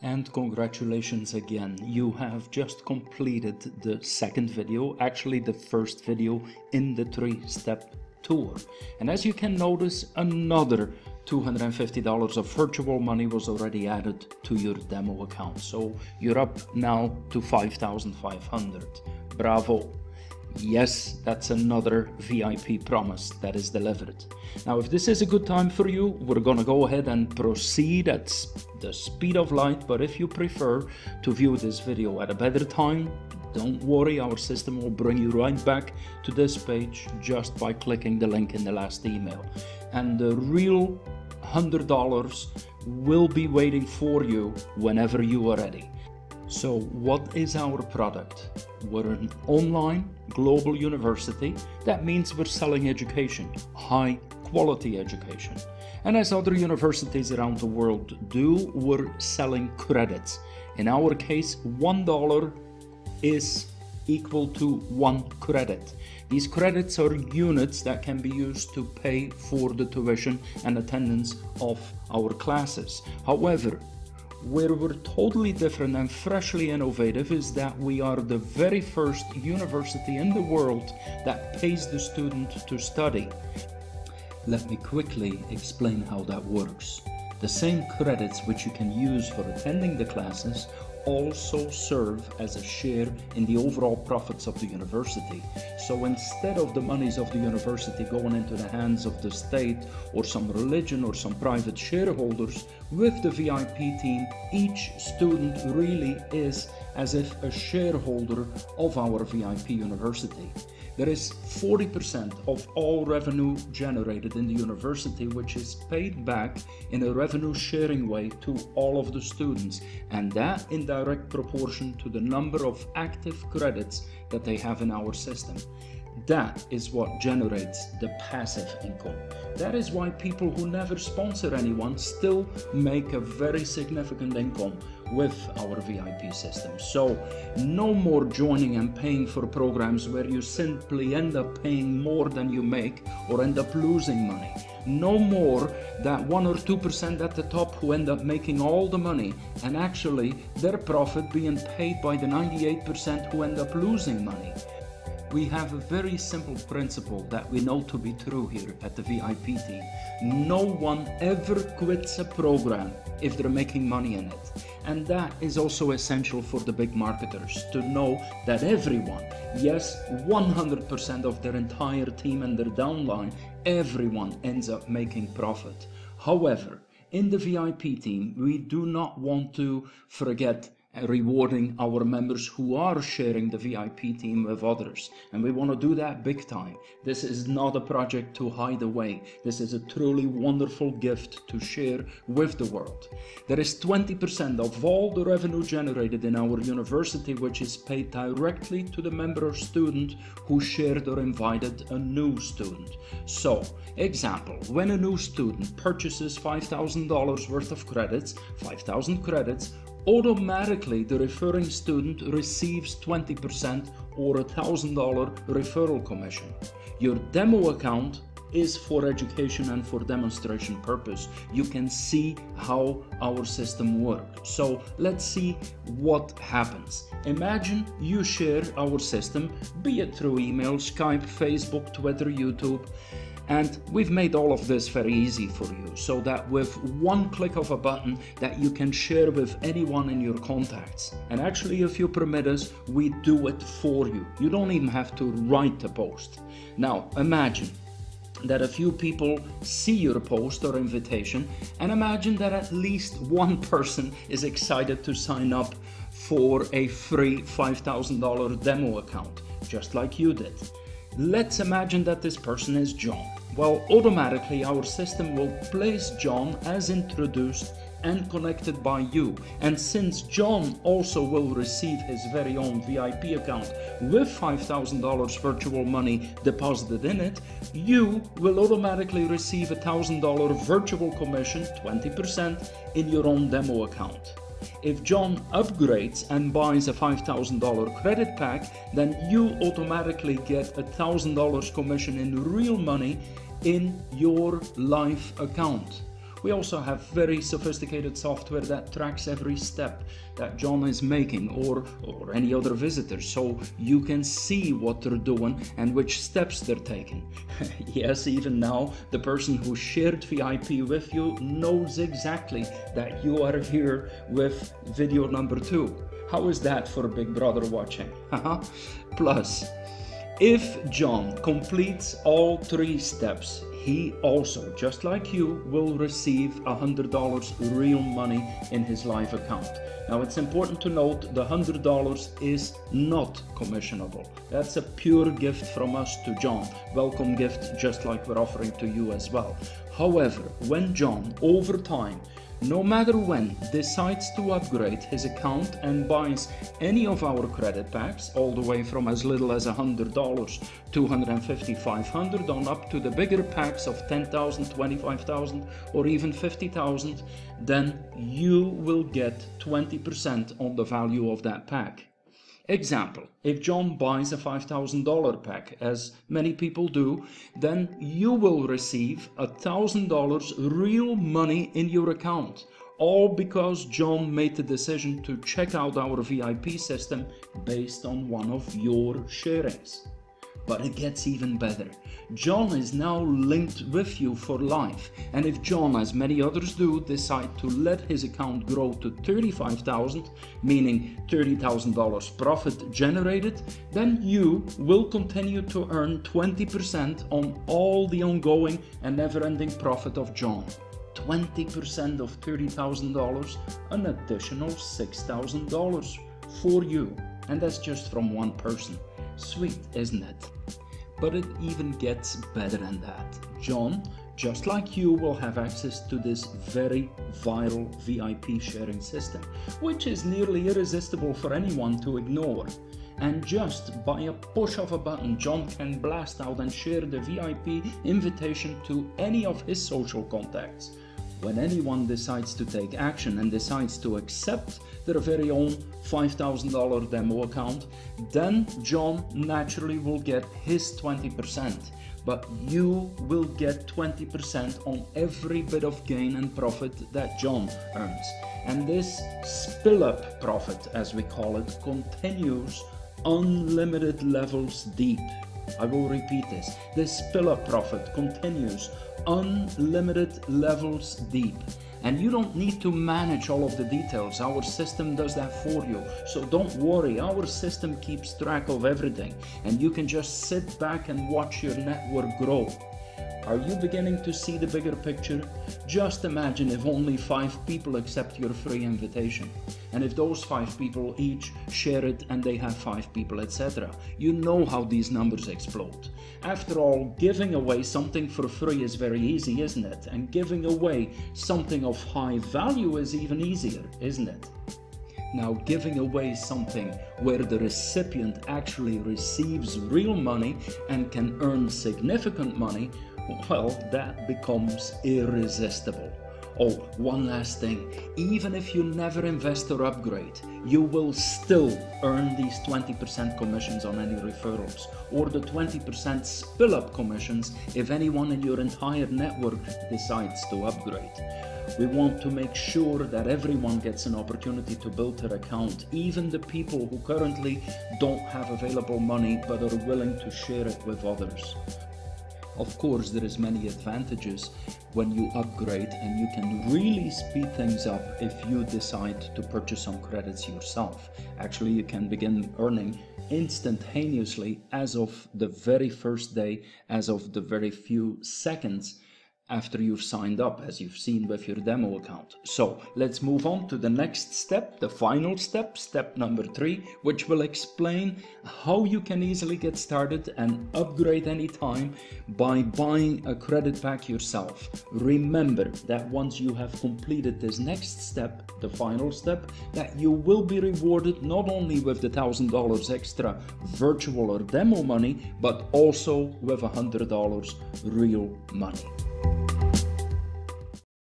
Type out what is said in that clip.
And congratulations again, you have just completed the second video, actually the first video in the 3-step tour. And as you can notice, another $250 of virtual money was already added to your demo account. So you're up now to $5,500. Bravo. Yes, that's another VIP promise that is delivered. Now, if this is a good time for you, we're gonna go ahead and proceed at the speed of light, but if you prefer to view this video at a better time, don't worry, our system will bring you right back to this page just by clicking the link in the last email. And the real $100 will be waiting for you whenever you are ready. So what is our product? We're an online global university. That means we're selling education, high quality education. And as other universities around the world do, we're selling credits. In our case, $1 is equal to 1 credit. These credits are units that can be used to pay for the tuition and attendance of our classes. However, where we're totally different and freshly innovative is that we are the very first university in the world that pays the student to study. Let me quickly explain how that works. The same credits which you can use for attending the classes also serve as a share in the overall profits of the university. So instead of the monies of the university going into the hands of the state or some religion or some private shareholders, with the VIP team, each student really is as if a shareholder of our VIP university. There is 40% of all revenue generated in the university which is paid back in a revenue sharing way to all of the students, and that in direct proportion to the number of active credits that they have in our system. That is what generates the passive income. That is why people who never sponsor anyone still make a very significant income with our VIP system. So no more joining and paying for programs where you simply end up paying more than you make or end up losing money. No more that 1 or 2% at the top who end up making all the money and actually their profit being paid by the 98% who end up losing money. We have a very simple principle that we know to be true here at the VIP team. No one ever quits a program if they're making money in it. And that is also essential for the big marketers to know that everyone, yes, 100% of their entire team and their downline, everyone ends up making profit. However, in the VIP team, we do not want to forget rewarding our members who are sharing the VIP team with others, and we want to do that big time. This is not a project to hide away. This is a truly wonderful gift to share with the world. There is 20% of all the revenue generated in our university which is paid directly to the member or student who shared or invited a new student. So, example, when a new student purchases $5,000 worth of credits, 5,000 credits, automatically the referring student receives 20% or $1,000 referral commission. Your demo account is for education and for demonstration purpose. You can see how our system works. So let's see what happens. Imagine you share our system, be it through email, Skype, Facebook, Twitter, YouTube, and we've made all of this very easy for you so that with one click of a button that you can share with anyone in your contacts. And actually, if you permit us, we do it for you. You don't even have to write the post. Now, imagine that a few people see your post or invitation, and imagine that at least one person is excited to sign up for a free $5,000 demo account, just like you did. Let's imagine that this person is John. Well, automatically our system will place John as introduced and connected by you. And since John also will receive his very own VIP account with $5,000 virtual money deposited in it, you will automatically receive $1,000 virtual commission, 20%, in your own demo account. If John upgrades and buys a $5,000 credit pack, then you automatically get $1,000 commission in real money in your live account. We also have very sophisticated software that tracks every step that John is making or any other visitor, so you can see what they're doing and which steps they're taking. Yes, even now, the person who shared VIP with you knows exactly that you are here with video number 2. How is that for Big Brother watching? Plus, if John completes all 3 steps, he also, just like you, will receive $100 real money in his live account. Now, it's important to note the $100 is not commissionable. That's a pure gift from us to John. Welcome gift, just like we're offering to you as well. However, when John, over time, no matter when, decides to upgrade his account and buys any of our credit packs, all the way from as little as $100, $250, $500 on up to the bigger packs of $10,000, $25,000 or even $50,000, then you will get 20% on the value of that pack. Example, if John buys a $5,000 pack, as many people do, then you will receive $1,000 real money in your account, all because John made the decision to check out our VIP system based on one of your sharings. But it gets even better. John is now linked with you for life, and if John, as many others do, decide to let his account grow to $35,000, meaning $30,000 profit generated, then you will continue to earn 20% on all the ongoing and never-ending profit of John. 20% of $30,000, an additional $6,000 for you, and that's just from one person. Sweet, isn't it? But it even gets better than that. John, just like you, will have access to this very viral VIP sharing system, which is nearly irresistible for anyone to ignore. And just by a push of a button, John can blast out and share the VIP invitation to any of his social contacts. When anyone decides to take action and decides to accept their very own $5,000 demo account, then John naturally will get his 20%, but you will get 20% on every bit of gain and profit that John earns. And this spill-up profit, as we call it, continues unlimited levels deep. I will repeat this. This spill-up profit continues unlimited levels deep. And you don't need to manage all of the details. Our system does that for you. So don't worry, our system keeps track of everything. And you can just sit back and watch your network grow. Are you beginning to see the bigger picture? Just imagine if only 5 people accept your free invitation. And if those 5 people each share it and they have 5 people, etc. You know how these numbers explode. After all, giving away something for free is very easy, isn't it? And giving away something of high value is even easier, isn't it? Now, giving away something where the recipient actually receives real money and can earn significant money, well, that becomes irresistible. Oh, one last thing. Even if you never invest or upgrade, you will still earn these 20% commissions on any referrals, or the 20% spill-up commissions if anyone in your entire network decides to upgrade. We want to make sure that everyone gets an opportunity to build their account, even the people who currently don't have available money but are willing to share it with others. Of course, there is many advantages when you upgrade, and you can really speed things up if you decide to purchase some credits yourself. Actually, you can begin earning instantaneously as of the very first day, as of the very few seconds after you've signed up, as you've seen with your demo account. So let's move on to the next step, the final step, step number 3, which will explain how you can easily get started and upgrade anytime by buying a credit pack yourself. Remember that once you have completed this next step, the final step, that you will be rewarded not only with the $1,000 extra virtual or demo money, but also with $100 real money.